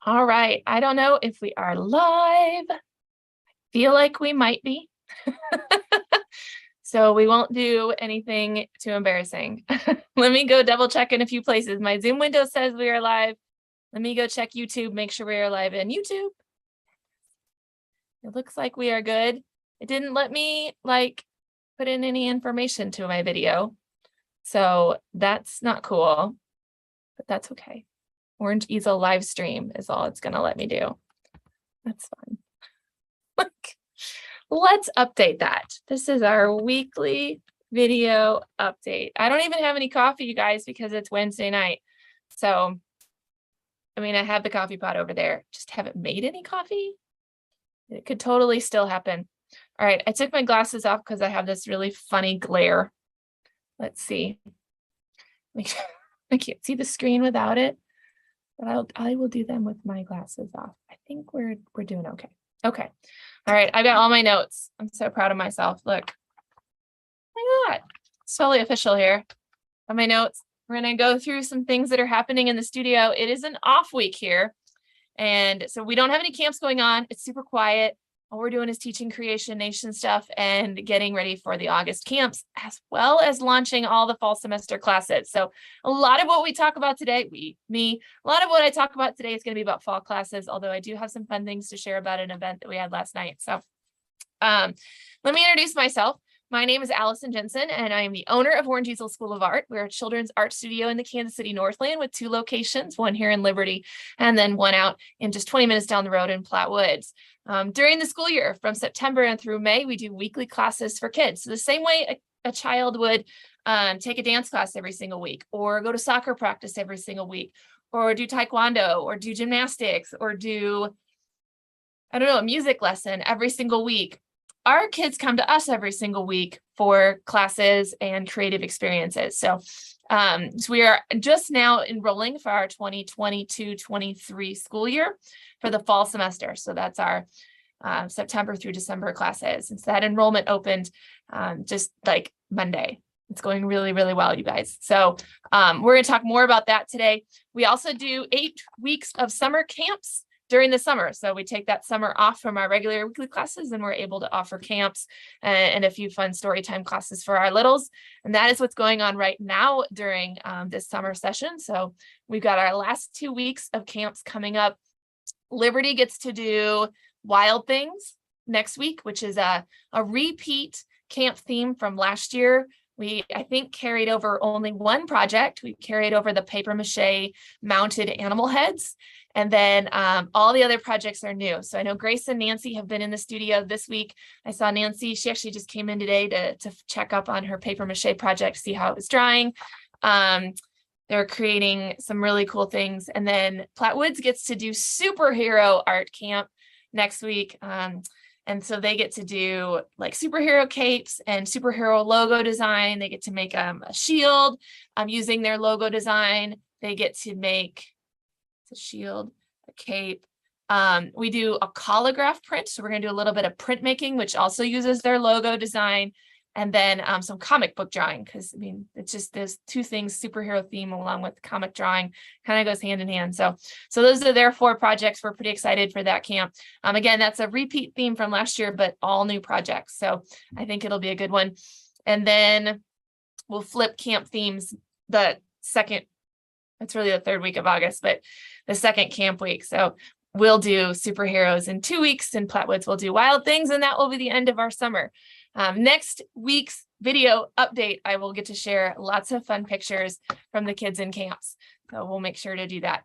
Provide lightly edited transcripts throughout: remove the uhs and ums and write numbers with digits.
All right. I don't know if we are live. Feel like we might be. So we won't do anything too embarrassing. Let me go double check in a few places. My Zoom window says we are live. Let me go check YouTube, make sure we are live in YouTube. It looks like we are good. It didn't let me put in any information to my video. So that's not cool, but that's okay. Orange Easel live stream is all it's going to let me do. That's fun. Let's update that. This is our weekly video update. I don't even have any coffee, you guys, because it's Wednesday night. So, I mean, I have the coffee pot over there. Just haven't made any coffee. It could totally still happen. All right, I took my glasses off because I have this really funny glare. Let's see. Make sure I can't see the screen without it, but I will do them with my glasses off. I think we're doing okay. Okay. All right, I got all my notes. I'm so proud of myself. Look. Oh my God. It's totally official here. On my notes, we're going to go through some things that are happening in the studio. It is an off week here. And so we don't have any camps going on. It's super quiet. All we're doing is teaching Creation Nation stuff and getting ready for the August camps, as well as launching all the fall semester classes. So a lot of what we talk about today, a lot of what I talk about today is going to be about fall classes, although I do have some fun things to share about an event that we had last night. So let me introduce myself. My name is Allison Jensen, and I am the owner of Orange Easel School of Art. We're a children's art studio in the Kansas City Northland with 2 locations, one here in Liberty, and then one out in just 20 minutes down the road in Platte Woods. During the school year, from September and through May, we do weekly classes for kids. So the same way a child would take a dance class every single week, or go to soccer practice every single week, or do taekwondo, or do gymnastics, or do, I don't know, a music lesson every single week. Our kids come to us every single week for classes and creative experiences. So we are just now enrolling for our 2022-23 school year for the fall semester. So that's our September through December classes. And so that enrollment opened just like Monday. It's going really, really well, you guys. So we're going to talk more about that today. We also do 8 weeks of summer camps during the summer. So we take that summer off from our regular weekly classes, and we're able to offer camps and a few fun story time classes for our littles. And that is what's going on right now during this summer session. So we've got our last 2 weeks of camps coming up. Liberty gets to do Wild Things next week, which is a repeat camp theme from last year. We, I think, carried over only one project. We carried over the paper mache mounted animal heads. And then all the other projects are new. So I know Grace and Nancy have been in the studio this week. I saw Nancy, she actually just came in today to check up on her paper mache project, see how it was drying. They're creating some really cool things. And then Platte Woods gets to do superhero art camp next week. And so they get to do like superhero capes and superhero logo design. They get to make a shield using their logo design. They get to make a shield, a cape. We do a collagraph print. So we're going to do a little bit of printmaking, which also uses their logo design. And then some comic book drawing, because I mean, it's just those 2 things, superhero theme along with comic drawing, kind of goes hand in hand. So those are their 4 projects. We're pretty excited for that camp. Again, that's a repeat theme from last year, but all new projects. So I think it'll be a good one. And then we'll flip camp themes the second, it's really the 3rd week of August, but the second camp week. So we'll do superheroes in 2 weeks, and Platte Woods will do Wild Things, and that will be the end of our summer. Next week's video update, I will get to share lots of fun pictures from the kids in camps. So we'll make sure to do that.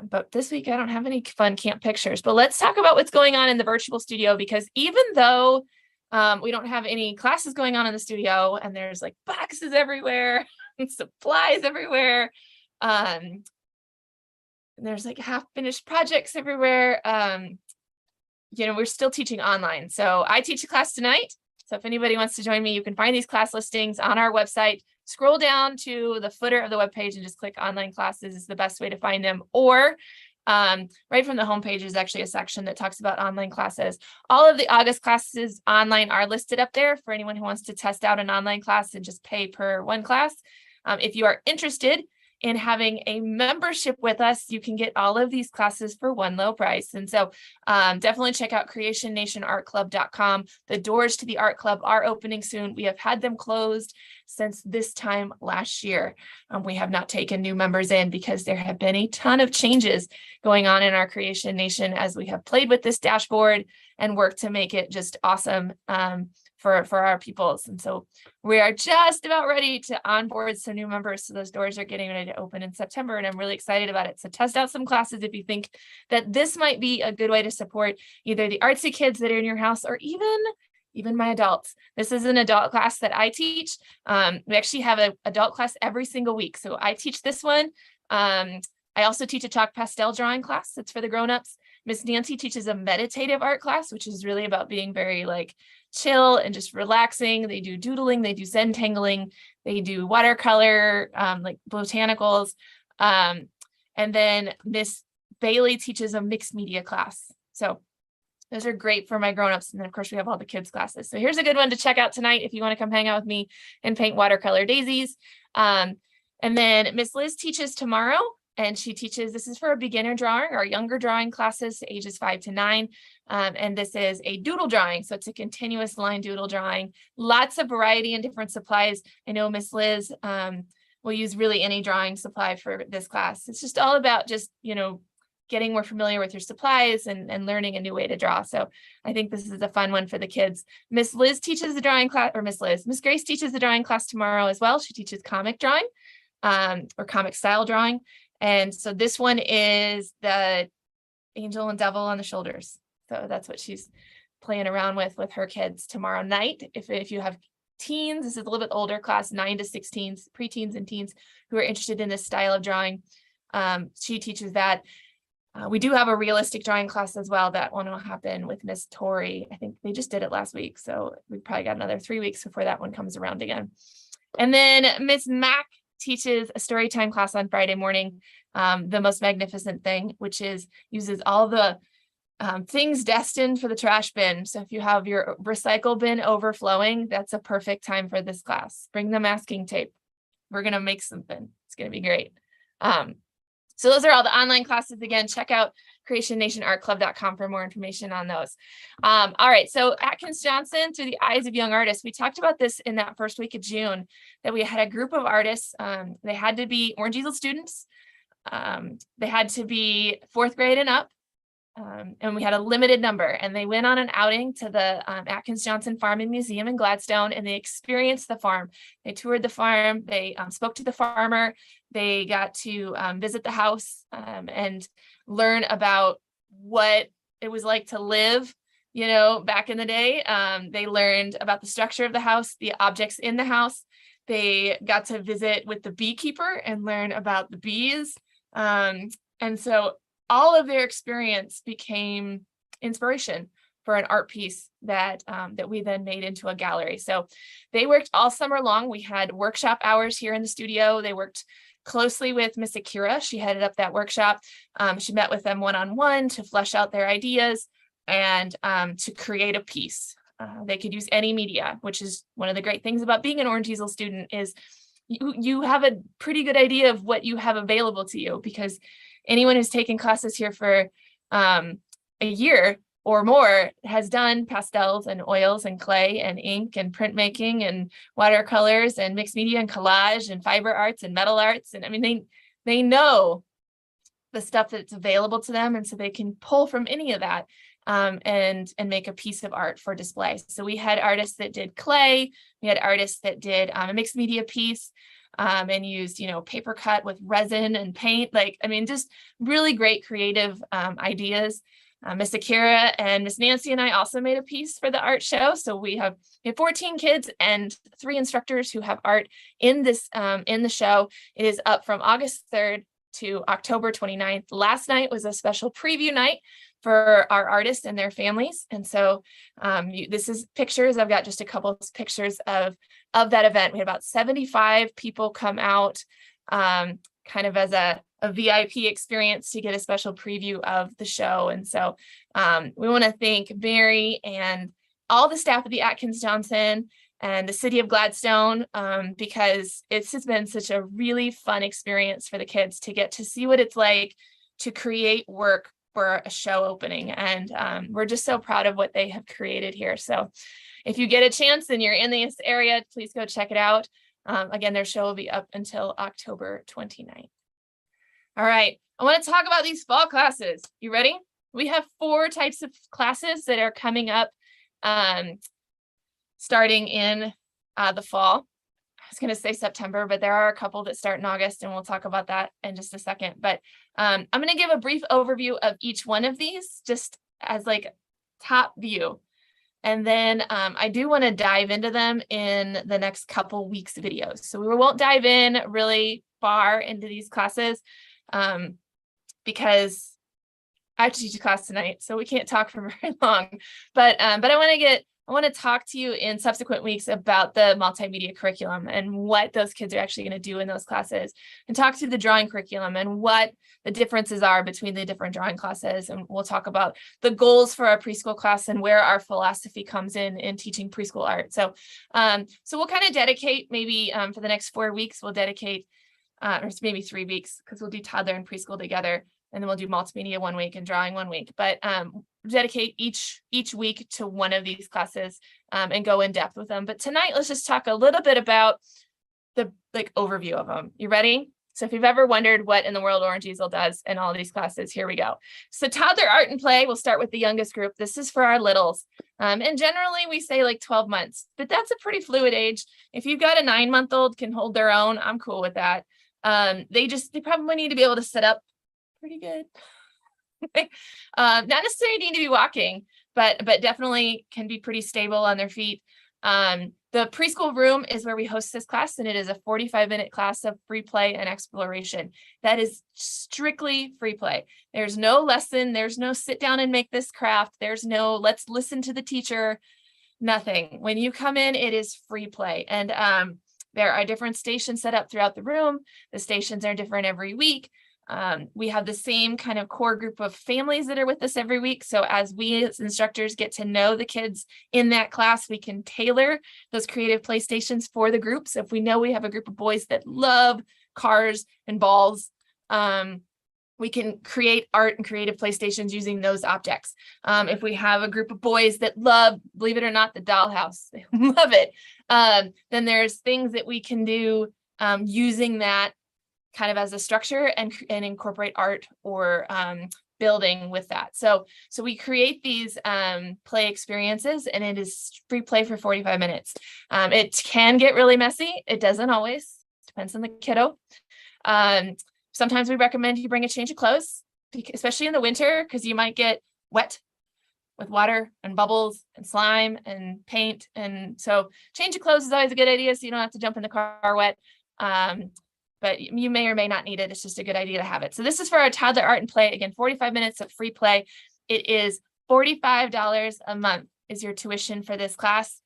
But this week, I don't have any fun camp pictures. But let's talk about what's going on in the virtual studio, because even though we don't have any classes going on in the studio, and there's like boxes everywhere and supplies everywhere, and there's like half-finished projects everywhere, you know, we're still teaching online. So I teach a class tonight. So if anybody wants to join me, you can find these class listings on our website. Scroll down to the footer of the webpage and just click online classes is the best way to find them. Or right from the homepage is actually a section that talks about online classes. All of the August classes online are listed up there for anyone who wants to test out an online class and just pay per one class. If you are interested in having a membership with us, you can get all of these classes for one low price. And so definitely check out creationnationartclub.com. The doors to the art club are opening soon. We have had them closed since this time last year. We have not taken new members in because there have been a ton of changes going on in our Creation Nation as we have played with this dashboard and worked to make it just awesome for our peoples. And so we are just about ready to onboard some new members. So those doors are getting ready to open in September, and I'm really excited about it. So test out some classes if you think that this might be a good way to support either the artsy kids that are in your house or even my adults. This is an adult class that I teach. We actually have an adult class every single week. So I teach this one. I also teach a chalk pastel drawing class. It's for the grownups. Miss Nancy teaches a meditative art class, which is really about being very like chill and just relaxing. They do doodling, they do Zentangling, they do watercolor, like botanicals. And then Miss Bailey teaches a mixed media class. So those are great for my grownups. And then of course we have all the kids classes. So here's a good one to check out tonight if you want to come hang out with me and paint watercolor daisies. And then Miss Liz teaches tomorrow. And she teaches, this is for a beginner drawing or younger drawing classes, ages 5 to 9. And this is a doodle drawing. So it's a continuous line doodle drawing, lots of variety and different supplies. I know Miss Liz will use really any drawing supply for this class. It's just all about just, getting more familiar with your supplies and learning a new way to draw. So I think this is a fun one for the kids. Miss Liz teaches the drawing class, or Miss Grace teaches the drawing class tomorrow as well. She teaches comic drawing or comic style drawing. And so this one is the angel and devil on the shoulders. So that's what she's playing around with her kids tomorrow night. If you have teens, this is a little bit older class, 9 to 16s, preteens and teens who are interested in this style of drawing. She teaches that. We do have a realistic drawing class as well. That one will happen with Miss Tori. I think they just did it last week. So we probably got another 3 weeks before that one comes around again. And then Miss Mac teaches a story time class on Friday morning, The Most Magnificent Thing, which uses all the things destined for the trash bin. So if you have your recycle bin overflowing, that's a perfect time for this class. Bring the masking tape. We're going to make something. It's going to be great. So those are all the online classes. Again, check out creationnationartclub.com for more information on those. All right, so Atkins Johnson, Through the Eyes of Young Artists. We talked about this in that first week of June, that we had a group of artists. They had to be Orange Easel students. They had to be 4th grade and up. And we had a limited number, and they went on an outing to the Atkins Johnson Farm and Museum in Gladstone, and they experienced the farm. They toured the farm. They spoke to the farmer. They got to visit the house and learn about what it was like to live, back in the day. They learned about the structure of the house, the objects in the house. They got to visit with the beekeeper and learn about the bees. And so all of their experience became inspiration for an art piece that we then made into a gallery. So they worked all summer long. We had workshop hours here in the studio. They worked closely with Miss Akira. She headed up that workshop. She met with them one-on-one to flesh out their ideas and to create a piece. They could use any media, which is one of the great things about being an Orange Easel student is you have a pretty good idea of what you have available to you, because anyone who's taken classes here for a year or more has done pastels and oils and clay and ink and printmaking and watercolors and mixed media and collage and fiber arts and metal arts. And I mean, they know the stuff that's available to them. And so they can pull from any of that and make a piece of art for display. So we had artists that did clay. We had artists that did a mixed media piece. And used, paper cut with resin and paint, just really great creative ideas. Miss Akira and Miss Nancy and I also made a piece for the art show. So we have 14 kids and 3 instructors who have art in this in the show. It is up from August 3rd to October 29th. Last night was a special preview night for our artists and their families. And so this is pictures. I've got just a couple of pictures of that event. We had about 75 people come out kind of as a VIP experience to get a special preview of the show. And so we want to thank Mary and all the staff at the Atkins Johnson and the city of Gladstone, because it's just been such a really fun experience for the kids to get to see what it's like to create work for a show opening. And we're just so proud of what they have created here. So if you get a chance and you're in this area, please go check it out. Again, their show will be up until October 29th. All right, I want to talk about these fall classes. You ready? We have 4 types of classes that are coming up starting in the fall. I was going to say September, but there are a couple that start in August, and we'll talk about that in just a second. But I'm going to give a brief overview of each one of these, just as like top view. And then I do want to dive into them in the next couple weeks videos. So we won't dive in really far into these classes because I have to teach a class tonight, so we can't talk for very long. But I want to talk to you in subsequent weeks about the multimedia curriculum and what those kids are actually going to do in those classes, and talk through the drawing curriculum and what the differences are between the different drawing classes. And we'll talk about the goals for our preschool class and where our philosophy comes in teaching preschool art. So we'll kind of dedicate maybe for the next 4 weeks, we'll dedicate, or maybe 3 weeks, because we'll do toddler and preschool together. And then we'll do multimedia 1 week and drawing 1 week. But dedicate each week to one of these classes and go in depth with them. But tonight, let's just talk a little bit about the overview of them. You ready? So if you've ever wondered what in the world Orange Easel does in all of these classes, here we go. So toddler art and play, we'll start with the youngest group. This is for our littles. And generally we say like 12 months, but that's a pretty fluid age. If you've got a 9-month-old can hold their own, I'm cool with that. They probably need to be able to sit up pretty good. Not necessarily need to be walking, but definitely can be pretty stable on their feet. The preschool room is where we host this class, and it is a 45-minute class of free play and exploration. That is strictly free play. There's no lesson. There's no sit down and make this craft. There's no let's listen to the teacher. Nothing. When you come in, it is free play. And there are different stations set up throughout the room. The stations are different every week. We have the same kind of core group of families that are with us every week. So as we as instructors get to know the kids in that class, we can tailor those creative play stations for the groups. If we know we have a group of boys that love cars and balls, we can create art and creative play stations using those objects. If we have a group of boys that love, believe it or not, the dollhouse, they love it, then there's things that we can do using that kind of as a structure and incorporate art or building with that. So we create these play experiences, and it is free play for 45 minutes. It can get really messy. It doesn't always, depends on the kiddo. Sometimes we recommend you bring a change of clothes, especially in the winter, because you might get wet with water and bubbles and slime and paint. And so change of clothes is always a good idea, so you don't have to jump in the car wet. But you may or may not need it. It's just a good idea to have it. So this is for our toddler art and play. Again, 45 minutes of free play. It is $45 a month is your tuition for this class.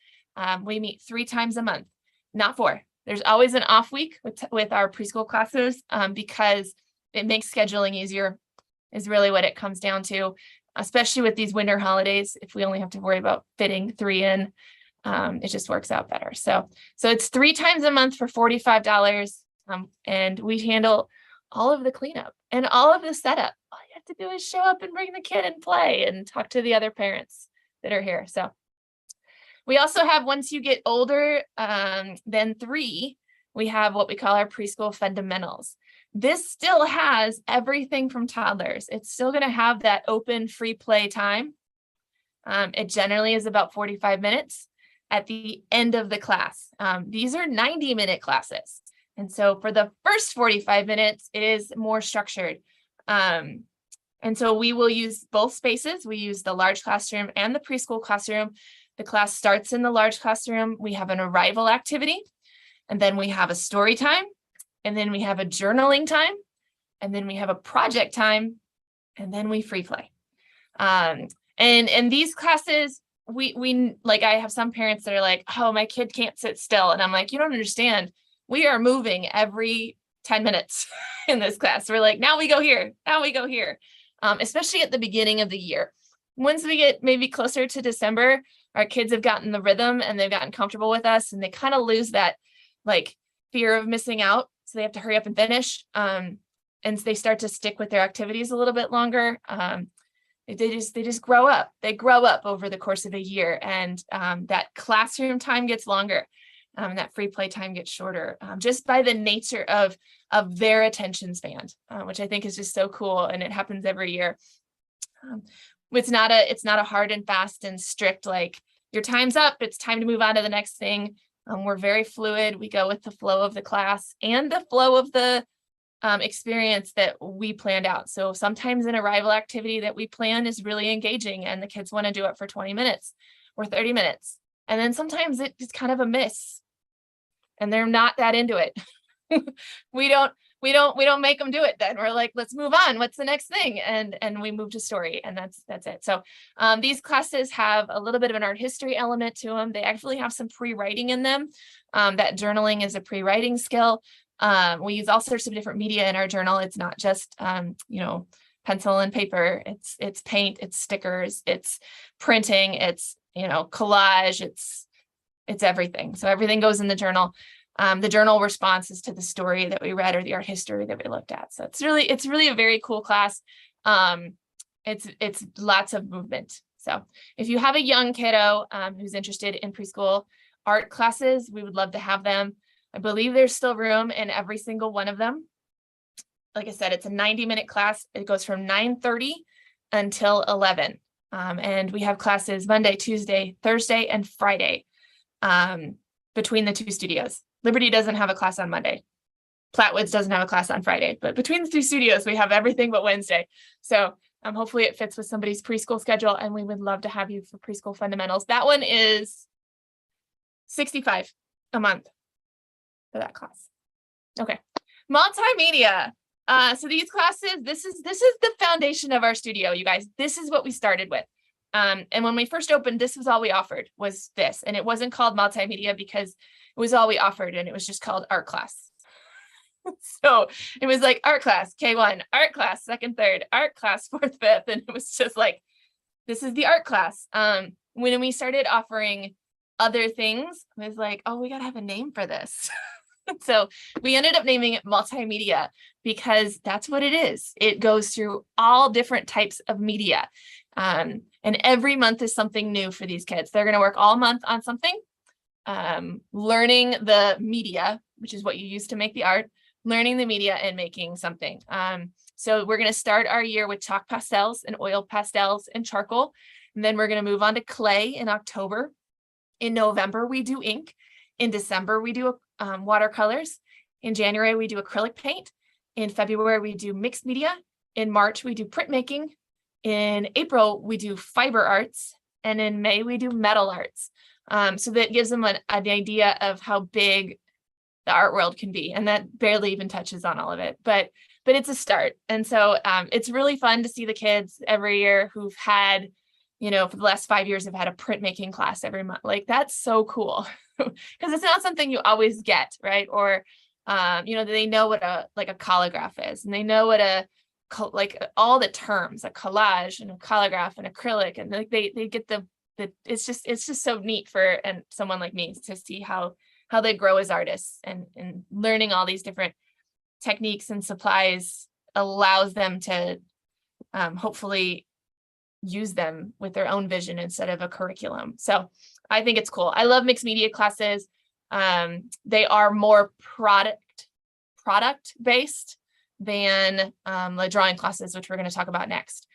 We meet 3 times a month, not 4. There's always an off week with our preschool classes because it makes scheduling easier is really what it comes down to, especially with these winter holidays. If we only have to worry about fitting 3 in, it just works out better. So it's 3 times a month for $45. And we handle all of the cleanup and all of the setup. All you have to do is show up and bring the kid and play and talk to the other parents that are here. So we also have, once you get older than 3, we have what we call our Preschool Fundamentals. This still has everything from toddlers. It's still going to have that open free play time. It generally is about 45 minutes at the end of the class. These are 90-minute classes. And so for the first 45 minutes, it is more structured. And so we will use both spaces. We use the large classroom and the preschool classroom. The class starts in the large classroom. We have an arrival activity, and then we have a story time, and then we have a journaling time, and then we have a project time, and then we free play. And these classes, we like, I have some parents that are like, oh, my kid can't sit still. And I'm like, you don't understand. We are moving every 10 minutes in this class. We're like, now we go here, now we go here, especially at the beginning of the year. once we get maybe closer to December, our kids have gotten the rhythm and they've gotten comfortable with us, and they kind of lose that like fear of missing out. So they have to hurry up and finish. And they start to stick with their activities a little bit longer. They just grow up. They grow up over the course of a year, and that classroom time gets longer. That free play time gets shorter, just by the nature of their attention span, which I think is just so cool. And it happens every year. It's not a hard and fast and strict, like your time's up, it's time to move on to the next thing. We're very fluid. We go with the flow of the class and the flow of the experience that we planned out. So sometimes an arrival activity that we plan is really engaging and the kids want to do it for 20 minutes or 30 minutes. And then sometimes it's kind of a miss and they're not that into it. we don't make them do it. Then we're like, let's move on. What's the next thing? And we move to story, and that's it. So these classes have a little bit of an art history element to them. They actually have some pre-writing in them. That journaling is a pre-writing skill. We use all sorts of different media in our journal. It's not just pencil and paper. It's paint, it's stickers, it's printing, it's collage, it's everything. So everything goes in the journal. The journal responses to the story that we read or the art history that we looked at. So it's really a very cool class. It's lots of movement. So if you have a young kiddo who's interested in preschool art classes, we would love to have them. I believe there's still room in every single one of them. Like I said, it's a 90-minute class. It goes from 9:30 until 11. And we have classes Monday, Tuesday, Thursday, and Friday between the two studios. Liberty doesn't have a class on Monday. Flatwoods doesn't have a class on Friday, but between the two studios, we have everything but Wednesday. So hopefully it fits with somebody's preschool schedule, and we would love to have you for Preschool Fundamentals. That one is $65 a month for that class. Okay. Multimedia. So these classes, this is the foundation of our studio, you guys. This is what we started with. And when we first opened, this was all we offered, was this. And it wasn't called multimedia because it was all we offered, and it was just called art class. So it was like art class, K1, art class, second, third, art class, fourth, fifth. And it was just like, this is the art class. When we started offering other things, it was like, oh, we got to have a name for this. So we ended up naming it multimedia because that's what it is. It goes through all different types of media. And every month is something new for these kids. They're going to work all month on something, learning the media, which is what you use to make the art, learning the media and making something. So we're going to start our year with chalk pastels and oil pastels and charcoal. And then we're going to move on to clay in October. In November, we do ink. In December, we do watercolors. In January, we do acrylic paint. In February, we do mixed media. In March, we do printmaking. In April, we do fiber arts. And in May, we do metal arts. So that gives them an idea of how big the art world can be. And that barely even touches on all of it. But it's a start. And so it's really fun to see the kids every year who've had, for the last 5 years, have had a printmaking class every month. Like, that's so cool. Because it's not something you always get, right? Or, they know what a collagraph is, and they know what all the terms, a collage and a collagraph and acrylic, and like they get the it's just so neat for someone like me to see how they grow as artists, and learning all these different techniques and supplies allows them to hopefully use them with their own vision instead of a curriculum. So I think it's cool. I love mixed media classes. They are more product based than the drawing classes, which we're going to talk about next,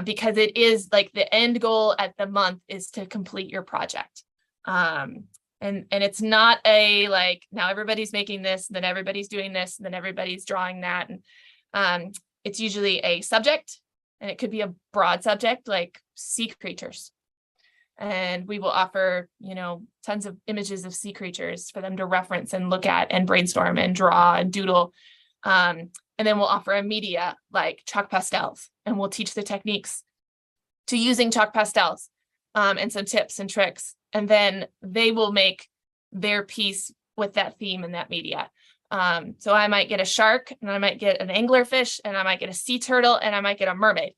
because it is like the end goal at the month is to complete your project. And it's not now everybody's making this, then everybody's doing this, and then everybody's drawing that. And it's usually a subject, and it could be a broad subject like sea creatures. And we will offer, tons of images of sea creatures for them to reference and look at and brainstorm and draw and doodle. And then we'll offer a media like chalk pastels, and we'll teach the techniques to using chalk pastels, and some tips and tricks. And then they will make their piece with that theme and that media. So I might get a shark, and I might get an anglerfish, and I might get a sea turtle, and I might get a mermaid.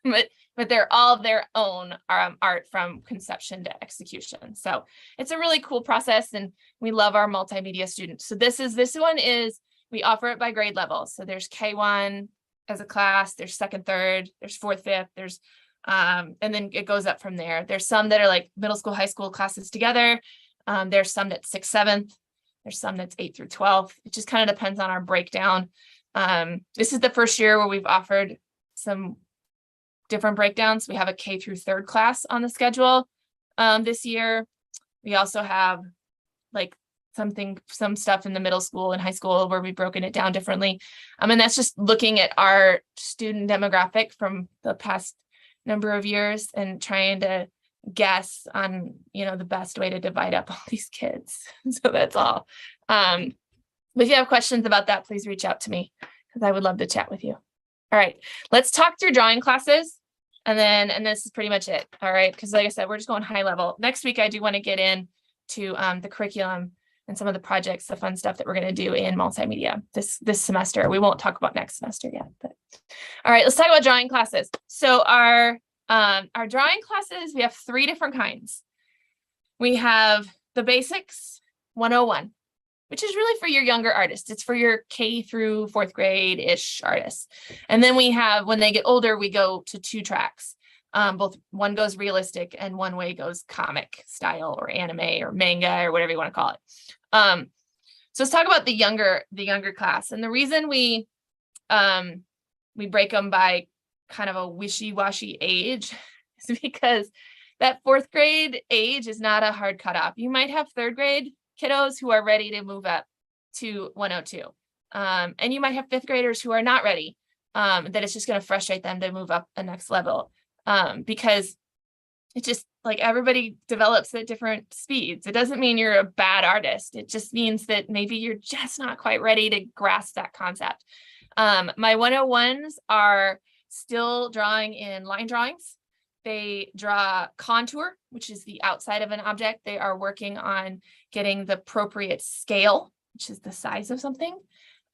But but they're all their own art from conception to execution. So it's a really cool process, and we love our multimedia students. So this one is, we offer it by grade level. So there's K1 as a class, there's second, third, there's fourth, fifth, there's and then it goes up from there. There's some that are like middle school, high school classes together. There's some that's 6th, 7th. There's some that's 8th through 12th. It just kind of depends on our breakdown. This is the first year where we've offered some different breakdowns. We have a K through 3rd class on the schedule this year. We also have like some stuff in the middle school and high school where we've broken it down differently. And that's just looking at our student demographic from the past number of years and trying to guess on, the best way to divide up all these kids. So that's all. But if you have questions about that, please reach out to me because I would love to chat with you. All right, let's talk through drawing classes. And this is pretty much it. All right. Because like I said, we're just going high level. Next week, I do want to get into the curriculum and some of the projects, the fun stuff that we're going to do in multimedia this semester. We won't talk about next semester yet, but all right, let's talk about drawing classes. So our drawing classes, we have 3 different kinds. We have the basics 101, which is really for your younger artists. It's for your K through 4th grade-ish artists. And then we have, when they get older, we go to 2 tracks. Both one goes realistic and one way goes comic style or anime or manga or whatever you want to call it. So let's talk about the younger class. And the reason we break them by kind of a wishy-washy age is because that 4th grade age is not a hard cutoff. You might have 3rd grade kiddos who are ready to move up to 102. And you might have 5th graders who are not ready, that it's just going to frustrate them to move up the next level. Because it's just like everybody develops at different speeds. It doesn't mean you're a bad artist. It just means that maybe you're just not quite ready to grasp that concept. My 101s are still drawing in line drawings. They draw contour, which is the outside of an object. They are working on getting the appropriate scale, which is the size of something,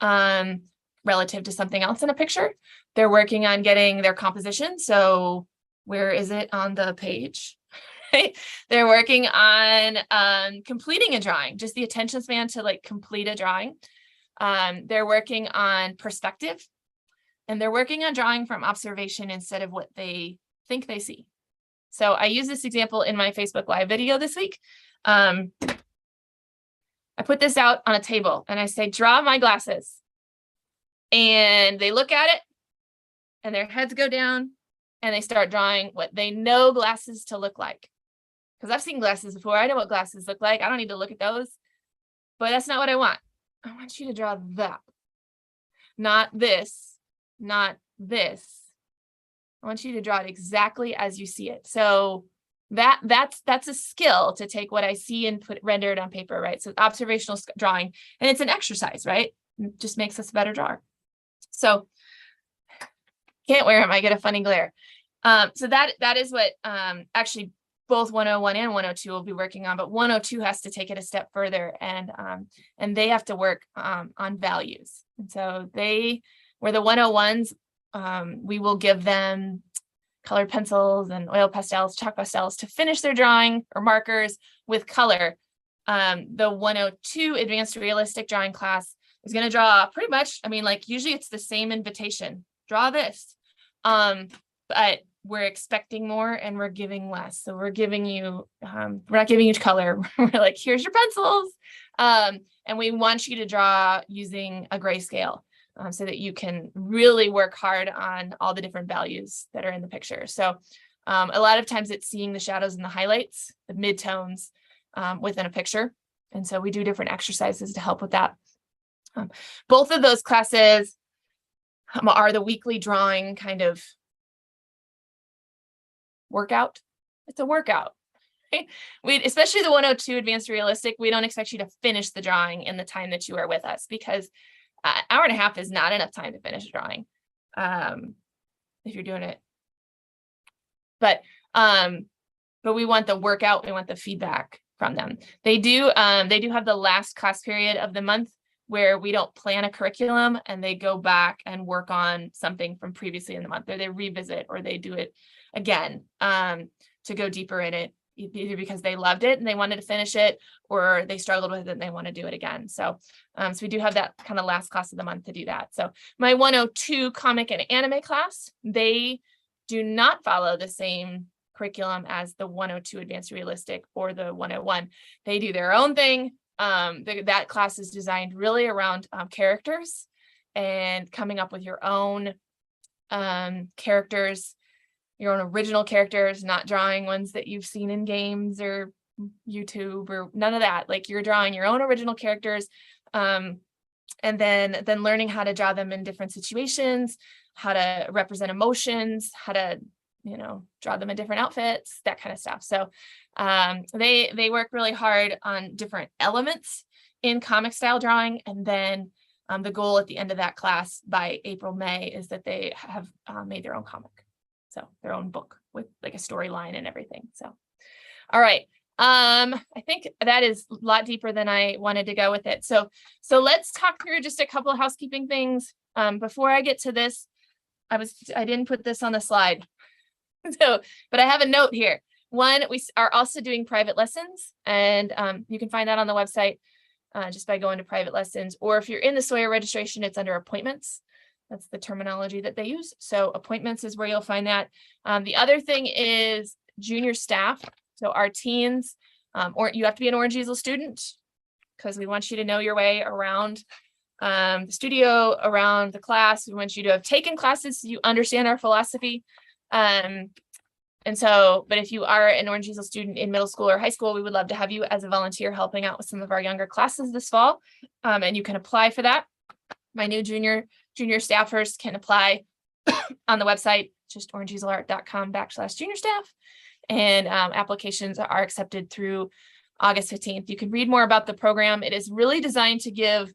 relative to something else in a picture. They're working on getting their composition. So where is it on the page? Right? They're working on completing a drawing, just the attention span to like complete a drawing. They're working on perspective, and they're working on drawing from observation instead of what they think they see. So I use this example in my Facebook Live video this week. I put this out on a table and I say, draw my glasses. And they look at it and their heads go down and they start drawing what they know glasses to look like. Because I've seen glasses before. I know what glasses look like. I don't need to look at those. But that's not what I want. I want you to draw that. Not this. Not this. I want you to draw it exactly as you see it. So that's a skill to take what I see and render it on paper, right? So observational drawing, and it's an exercise, right? It just makes us a better drawer. So can't wear them. I get a funny glare. So that is what actually both 101 and 102 will be working on, but 102 has to take it a step further, and they have to work on values. And so where the 101s, we will give them colored pencils and oil pastels, chalk pastels to finish their drawing, or markers with color. The 102 advanced realistic drawing class is going to draw pretty much, like usually it's the same invitation, draw this, but we're expecting more and we're giving less. So we're giving you, we're not giving you color. We're like, here's your pencils. And we want you to draw using a grayscale. So that you can really work hard on all the different values that are in the picture. So a lot of times it's seeing the shadows and the highlights, the midtones within a picture. And so we do different exercises to help with that. Both of those classes are the weekly drawing kind of workout. It's a workout. Right? Especially the 102 advanced realistic, we don't expect you to finish the drawing in the time that you are with us, because an hour and a half is not enough time to finish a drawing if you're doing it. But we want the workout, we want the feedback from them. They do have the last class period of the month where we don't plan a curriculum and they go back and work on something from previously in the month, or they revisit, or they do it again to go deeper in it, either because they loved it and they wanted to finish it, or they struggled with it and they want to do it again. So, so we do have that kind of last class of the month to do that. So my 102 comic and anime class, they do not follow the same curriculum as the 102 advanced realistic or the 101. They do their own thing. That class is designed really around characters and coming up with your own characters, your own original characters, not drawing ones that you've seen in games or YouTube or none of that. Like, you're drawing your own original characters, and then learning how to draw them in different situations, how to represent emotions, how to, you know, draw them in different outfits, that kind of stuff. So they work really hard on different elements in comic style drawing. And then the goal at the end of that class by April, May is that they have made their own comic. So their own book with like a storyline and everything. So, all right. I think that is a lot deeper than I wanted to go with it. So let's talk through just a couple of housekeeping things. Before I get to this, I didn't put this on the slide. But I have a note here. One, we are also doing private lessons, and you can find that on the website just by going to private lessons, or if you're in the Sawyer registration, it's under appointments. That's the terminology that they use. So appointments is where you'll find that. The other thing is junior staff. So our teens, or you have to be an Orange Easel student, because we want you to know your way around the studio, around the class. We want you to have taken classes so you understand our philosophy. And so, but if you are an Orange Easel student in middle school or high school, we would love to have you as a volunteer helping out with some of our younger classes this fall. And you can apply for that. My new junior staffers can apply on the website, just orangeeaselart.com/junior staff. And applications are accepted through August 15th. You can read more about the program. It is really designed to give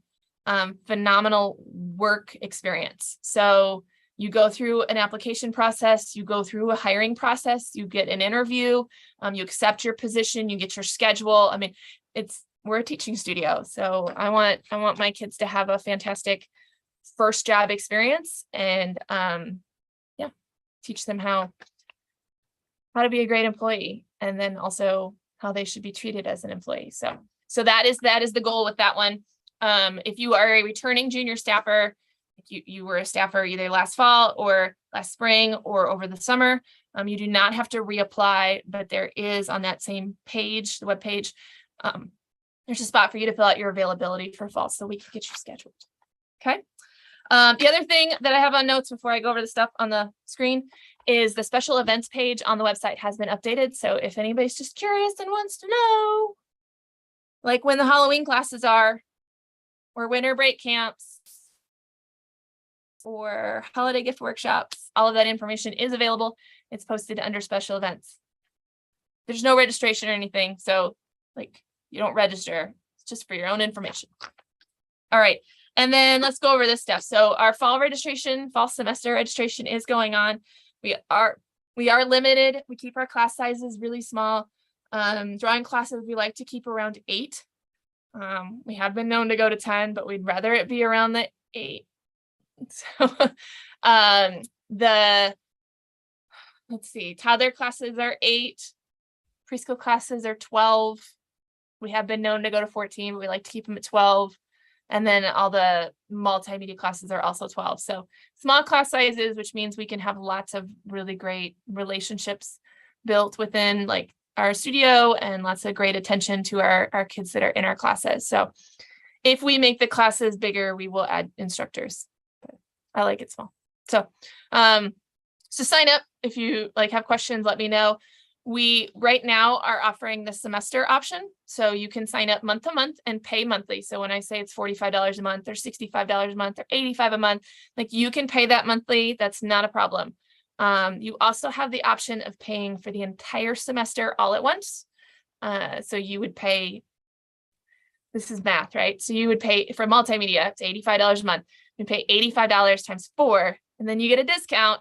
phenomenal work experience. So you go through an application process, you go through a hiring process, you get an interview, you accept your position, you get your schedule. I mean, we're a teaching studio. So I want my kids to have a fantastic first job experience, and teach them how to be a great employee, and then also how they should be treated as an employee. So that is the goal with that one. If you are a returning junior staffer, you were a staffer either last fall or last spring or over the summer, you do not have to reapply, but there is on that same page, the web page, there's a spot for you to fill out your availability for fall so we can get you scheduled. Okay. The other thing that I have on notes before I go over the stuff on the screen is the special events page on the website has been updated. So if anybody's just curious and wants to know, like when the Halloween classes are, or winter break camps, or holiday gift workshops, all of that information is available. It's posted under special events. There's no registration or anything. So like, you don't register, it's just for your own information. All right. And then let's go over this stuff. So our fall semester registration is going on. We are limited. We keep our class sizes really small. Drawing classes, we like to keep around 8. We have been known to go to 10, but we'd rather it be around the 8. So let's see, toddler classes are 8, preschool classes are 12. We have been known to go to 14, but we like to keep them at 12. And then all the multimedia classes are also 12. So small class sizes, which means we can have lots of really great relationships built within like our studio, and lots of great attention to our kids that are in our classes. So if we make the classes bigger, we will add instructors. But I like it small. So sign up if you have questions, let me know. We right now are offering the semester option. So you can sign up month to month and pay monthly. So when I say it's $45 a month or $65 a month or $85 a month, you can pay that monthly. That's not a problem. You also have the option of paying for the entire semester all at once. So you would pay, this is math, right? So you would pay for multimedia, it's $85 a month. You pay $85 times 4, and then you get a discount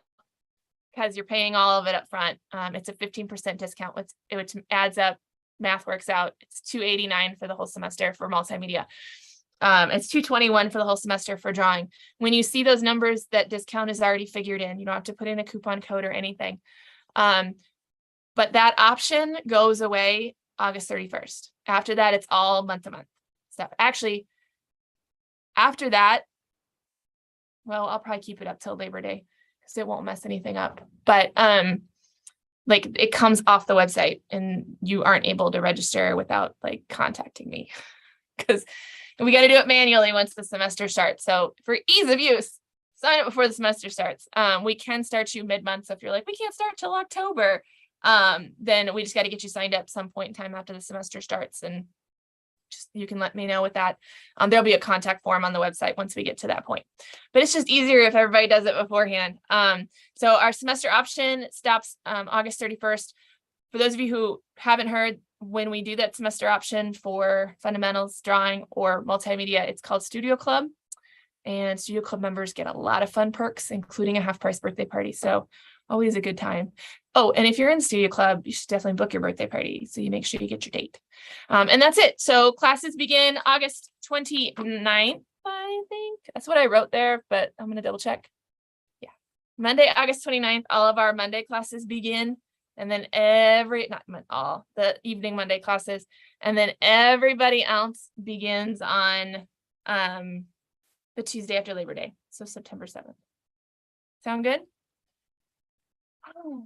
because you're paying all of it up front. It's a 15% discount, which adds up, math works out. It's $289 for the whole semester for multimedia. It's $221 for the whole semester for drawing. When you see those numbers, that discount is already figured in. You don't have to put in a coupon code or anything. But that option goes away August 31st. After that, it's all month-to-month stuff. Actually, after that, well, I'll probably keep it up till Labor Day because it won't mess anything up. But like it comes off the website and you aren't able to register without like contacting me because we got to do it manually once the semester starts. So for ease of use, sign up before the semester starts. We can start you mid-month. So if you're like, we can't start till October, then we just got to get you signed up some point in time after the semester starts, and just you can let me know with that. There'll be a contact form on the website once we get to that point, but it's just easier if everybody does it beforehand. So our semester option stops August 31st. For those of you who haven't heard, when we do that semester option for fundamentals, drawing, or multimedia, it's called Studio Club. And Studio Club members get a lot of fun perks, including a half-price birthday party. So always a good time. Oh, and if you're in Studio Club, you should definitely book your birthday party. So you make sure you get your date. And that's it. So classes begin August 29th, I think. That's what I wrote there, but I'm going to double check. Yeah. Monday, August 29th, all of our Monday classes begin. And then the evening Monday classes. And then everybody else begins on the Tuesday after Labor Day. So September 7th. Sound good? Oh,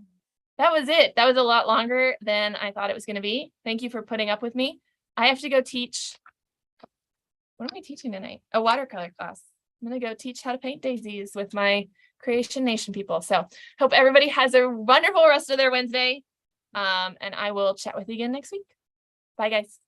that was it. That was a lot longer than I thought it was going to be. Thank you for putting up with me. I have to go teach. What am I teaching tonight? A watercolor class. I'm going to go teach how to paint daisies with my Creation Nation people. So hope everybody has a wonderful rest of their Wednesday. And I will chat with you again next week. Bye, guys.